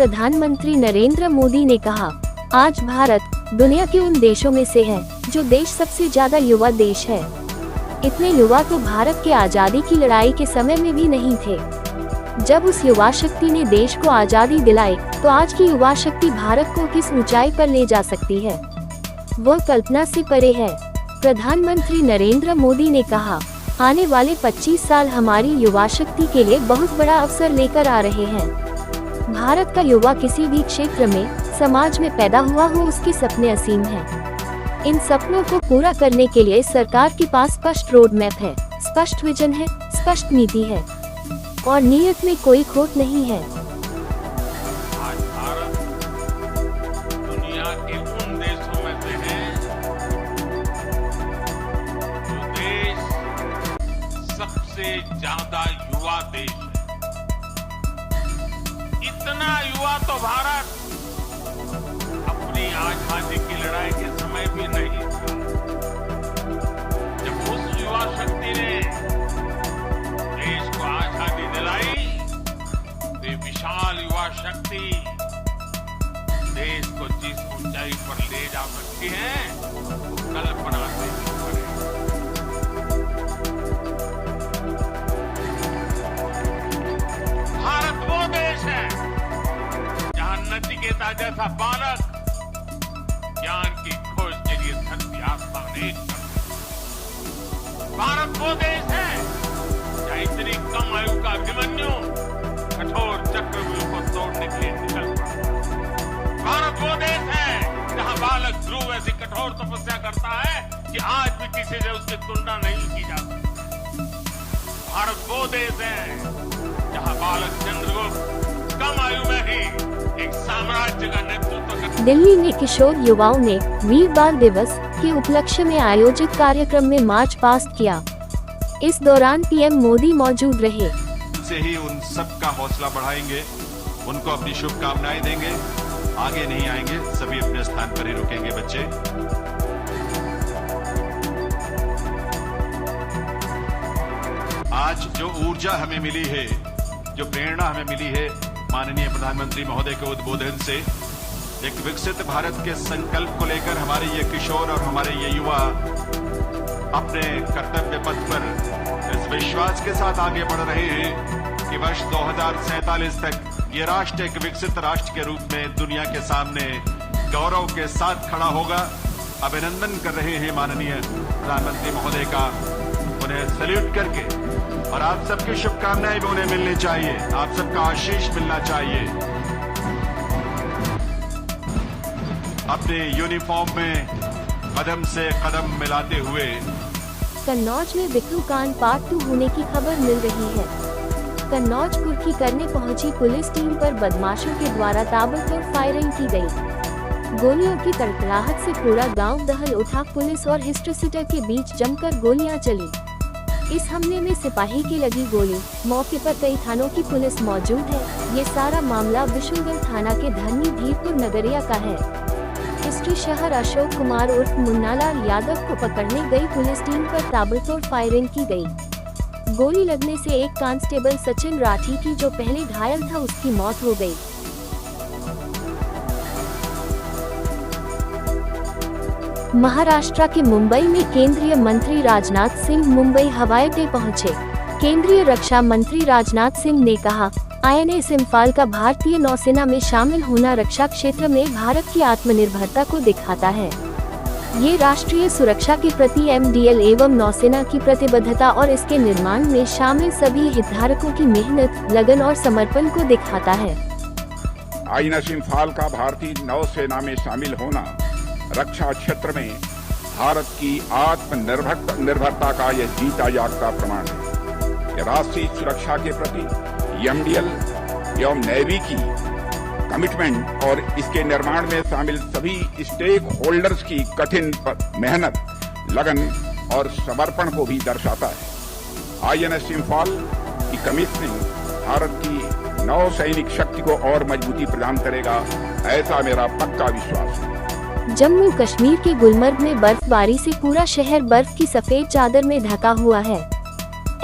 प्रधानमंत्री नरेंद्र मोदी ने कहा, आज भारत दुनिया के उन देशों में से है जो देश सबसे ज्यादा युवा देश है। इतने युवा तो भारत के आजादी की लड़ाई के समय में भी नहीं थे। जब उस युवा शक्ति ने देश को आजादी दिलाई, तो आज की युवा शक्ति भारत को किस ऊंचाई पर ले जा सकती है, वो कल्पना से परे है। प्रधानमंत्री नरेंद्र मोदी ने कहा, आने वाले 25 साल हमारी युवा शक्ति के लिए बहुत बड़ा अवसर लेकर आ रहे हैं। भारत का युवा किसी भी क्षेत्र में, समाज में पैदा हुआ हो, उसके सपने असीम हैं। इन सपनों को पूरा करने के लिए सरकार के पास स्पष्ट रोड मैप है, स्पष्ट विजन है, स्पष्ट नीति है और नीयत में कोई खोट नहीं है। आज भारत दुनिया के उन देशों में से है जो देश सबसे ज्यादा युवा देश है। इतना युवा तो भारत अपनी आजादी की लड़ाई के समय भी नहीं था। जब उस युवा शक्ति ने देश को आजादी दिलाई, वे विशाल युवा शक्ति देश को जिस ऊंचाई पर ले जा सकती है, वो कल्पना से भी परे। भारत वो देश है जहां नचिकेता जैसा बालक ज्ञान की खोज के लिए धरती आसमान एक कर। भारत वो देश है जहां इतनी कम आयु का अभिमन्यु कठोर चक्रव्यूह को तोड़ने के लिए निकल पड़ा। भारत वो देश है जहां बालक ध्रुव ऐसी कठोर तपस्या करता है कि आज भी किसी से उसकी तुलना नहीं की जा सकती। भारत वो देश है जहां बालक चंद्रगुप्त कम आयु में ही एक साम्राज्य का नेतृत्व कर। दिल्ली में किशोर युवाओं ने वीर बाल दिवस के उपलक्ष्य में आयोजित कार्यक्रम में मार्च पास्ट किया। इस दौरान पीएम मोदी मौजूद रहे। से ही उन सब का हौसला बढ़ाएंगे, उनको अपनी शुभकामनाएं देंगे। आगे नहीं आएंगे, सभी अपने स्थान पर ही रुकेंगे बच्चे। आज जो ऊर्जा हमें मिली है, जो प्रेरणा हमें मिली है माननीय प्रधानमंत्री महोदय के उद्बोधन से, एक विकसित भारत के संकल्प को लेकर हमारे ये किशोर और हमारे ये युवा अपने कर्तव्य पथ पर इस विश्वास के साथ आगे बढ़ रहे हैं कि वर्ष 2047 तक ये राष्ट्र एक विकसित राष्ट्र के रूप में दुनिया के सामने गौरव के साथ खड़ा होगा। अभिनंदन कर रहे हैं माननीय प्रधानमंत्री महोदय का, उन्हें सैल्यूट करके, और आप सबकी शुभकामनाएं भी उन्हें मिलनी चाहिए, आप सबका आशीष मिलना चाहिए। अपने यूनिफॉर्म में कदम से कदम मिलाते हुए कन्नौज में विक्रू कांड पार्ट 2 होने की खबर मिल रही है। कन्नौज कुर्की करने पहुंची पुलिस टीम पर बदमाशों के द्वारा ताबड़तोड़ फायरिंग की गई। गोलियों की तड़तड़ाहट से पूरा गांव दहल उठा। पुलिस और हिस्ट्रीसीटर के बीच जमकर गोलियां चली। इस हमले में सिपाही की लगी गोली। मौके पर कई थानों की पुलिस मौजूद है। ये सारा मामला विशुनगढ़ थाना के धरनी धीरपुर नगरिया का है। हिस्ट्री शहर अशोक कुमार उर्फ मुन्नालाल यादव को पकड़ने गई पुलिस टीम पर ताबड़तोड़ फायरिंग की गई। गोली लगने से एक कांस्टेबल सचिन राठी की, जो पहले घायल था, उसकी मौत हो गई। महाराष्ट्र के मुंबई में केंद्रीय मंत्री राजनाथ सिंह मुंबई हवाई अड्डे पहुंचे। केंद्रीय रक्षा मंत्री राजनाथ सिंह ने कहा, INS इम्फाल का भारतीय नौसेना में शामिल होना रक्षा क्षेत्र में भारत की आत्मनिर्भरता को दिखाता है। ये राष्ट्रीय सुरक्षा के प्रति MDL एवं नौसेना की प्रतिबद्धता और इसके निर्माण में शामिल सभी हितधारकों की मेहनत, लगन और समर्पण को दिखाता है। INS इम्फाल का भारतीय नौसेना में शामिल होना रक्षा क्षेत्र में भारत की आत्मनिर्भरता का यह जीता जागता प्रमाण है। यह राष्ट्रीय सुरक्षा के प्रति MDL एवं नेवी की कमिटमेंट और इसके निर्माण में शामिल सभी स्टेक होल्डर्स की कठिन मेहनत, लगन और समर्पण को भी दर्शाता है। INS इम्फाल की कमीशनिंग भारत की नौसैनिक शक्ति को और मजबूती प्रदान करेगा, ऐसा मेरा पक्का विश्वास है। जम्मू कश्मीर के गुलमर्ग में बर्फबारी से पूरा शहर बर्फ की सफेद चादर में ढका हुआ है।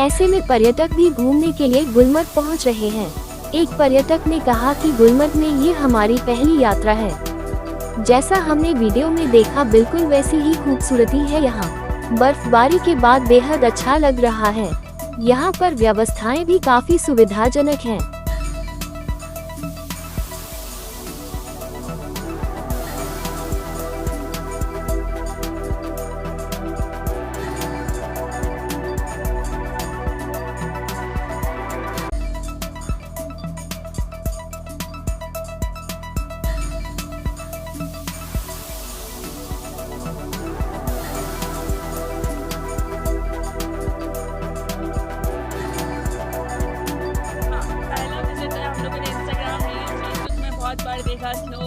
ऐसे में पर्यटक भी घूमने के लिए गुलमर्ग पहुंच रहे हैं। एक पर्यटक ने कहा कि गुलमर्ग में ये हमारी पहली यात्रा है। जैसा हमने वीडियो में देखा बिल्कुल वैसी ही खूबसूरती है यहाँ। बर्फबारी के बाद बेहद अच्छा लग रहा है। यहाँ पर व्यवस्थाएं भी काफी सुविधाजनक हैं। बहुत बार देखा स्नो,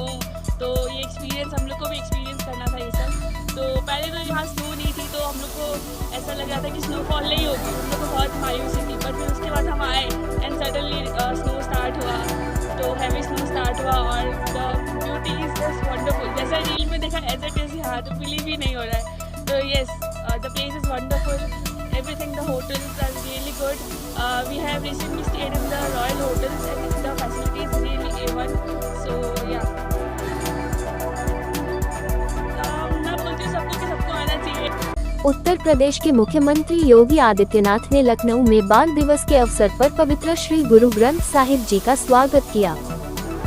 तो ये एक्सपीरियंस हम लोग को भी एक्सपीरियंस करना था ये सब। तो पहले तो यहाँ स्नो नहीं थी तो हम लोग को ऐसा लग रहा था कि स्नोफॉल नहीं होगी, हम लोग को बहुत मायूसी थी। बट फिर उसके बाद हम आए एंड सडनली स्नो स्टार्ट हुआ, तो हैवी स्नो स्टार्ट हुआ और the beauty is just wonderful. जैसा रील में देखा एज इट इज यहाँ, तो बिलीव ही नहीं हो रहा है। तो yes, the place is wonderful, everything, the hotels are really good. We have recently stayed in the Royal Hotels and the facility is really A1. So yeah. मैं बोलती हूँ सबको कि सबको आना चाहिए। उत्तर प्रदेश के मुख्यमंत्री योगी आदित्यनाथ ने लखनऊ में बाल दिवस के अवसर पर पवित्र श्री गुरु ग्रंथ साहिब जी का स्वागत किया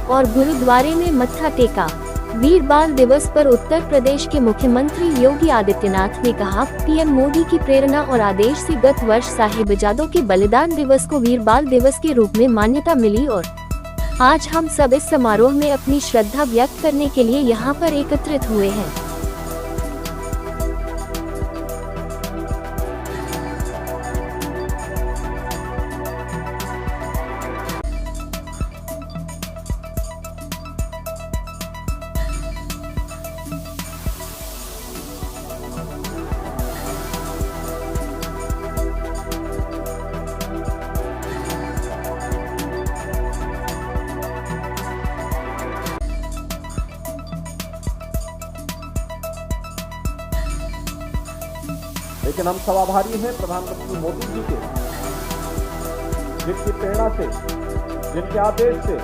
और गुरुद्वारे में मत्था टेका। वीर बाल दिवस पर उत्तर प्रदेश के मुख्यमंत्री योगी आदित्यनाथ ने कहा, पीएम मोदी की प्रेरणा और आदेश से गत वर्ष साहिबजादों के बलिदान दिवस को वीर बाल दिवस के रूप में मान्यता मिली और आज हम सब इस समारोह में अपनी श्रद्धा व्यक्त करने के लिए यहाँ पर एकत्रित हुए हैं। लेकिन हम सब आभारी हैं प्रधानमंत्री मोदी जी के, जिनकी प्रेरणा से, जिनके आदेश से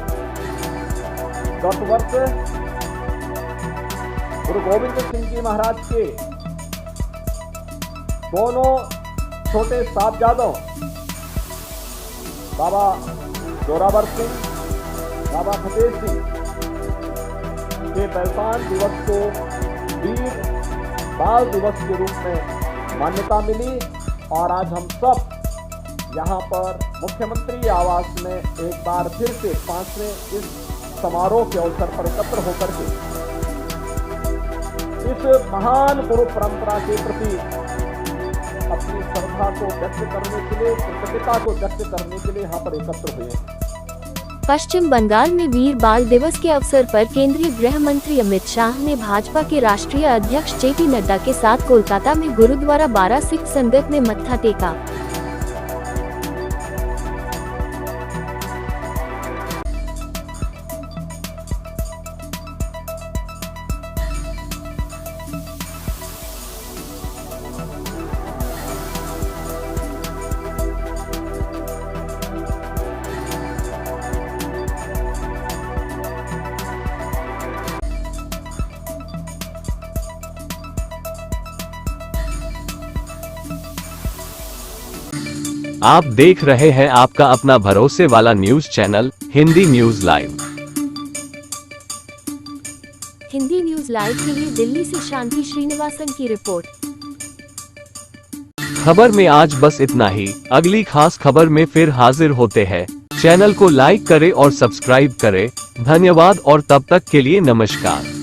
गत वर्ष गुरु गोविंद सिंह जी महाराज के दोनों छोटे साहबजादों बाबा जोरावर सिंह, बाबा फतेह सिंह के बलिदान दिवस को वीर बाल दिवस के रूप में मान्यता मिली और आज हम सब यहाँ पर मुख्यमंत्री आवास में एक बार फिर से 5वें इस समारोह के अवसर पर एकत्र होकर के इस महान गुरु परंपरा के प्रति अपनी श्रद्धा को व्यक्त करने के लिए, कृतज्ञता को व्यक्त करने के लिए यहाँ पर एकत्र हुए हैं। पश्चिम बंगाल में वीर बाल दिवस के अवसर पर केंद्रीय गृह मंत्री अमित शाह ने भाजपा के राष्ट्रीय अध्यक्ष जेपी नड्डा के साथ कोलकाता में गुरुद्वारा बारा सिख संगत में मत्था टेका। आप देख रहे हैं आपका अपना भरोसे वाला news channel Hindi news live. Hindi news live के लिए दिल्ली से शांति श्रीनिवासन की रिपोर्ट। खबर में आज बस इतना ही। अगली खास खबर में फिर हाजिर होते हैं। चैनल को लाइक करें और सब्सक्राइब करें। धन्यवाद और तब तक के लिए नमस्कार।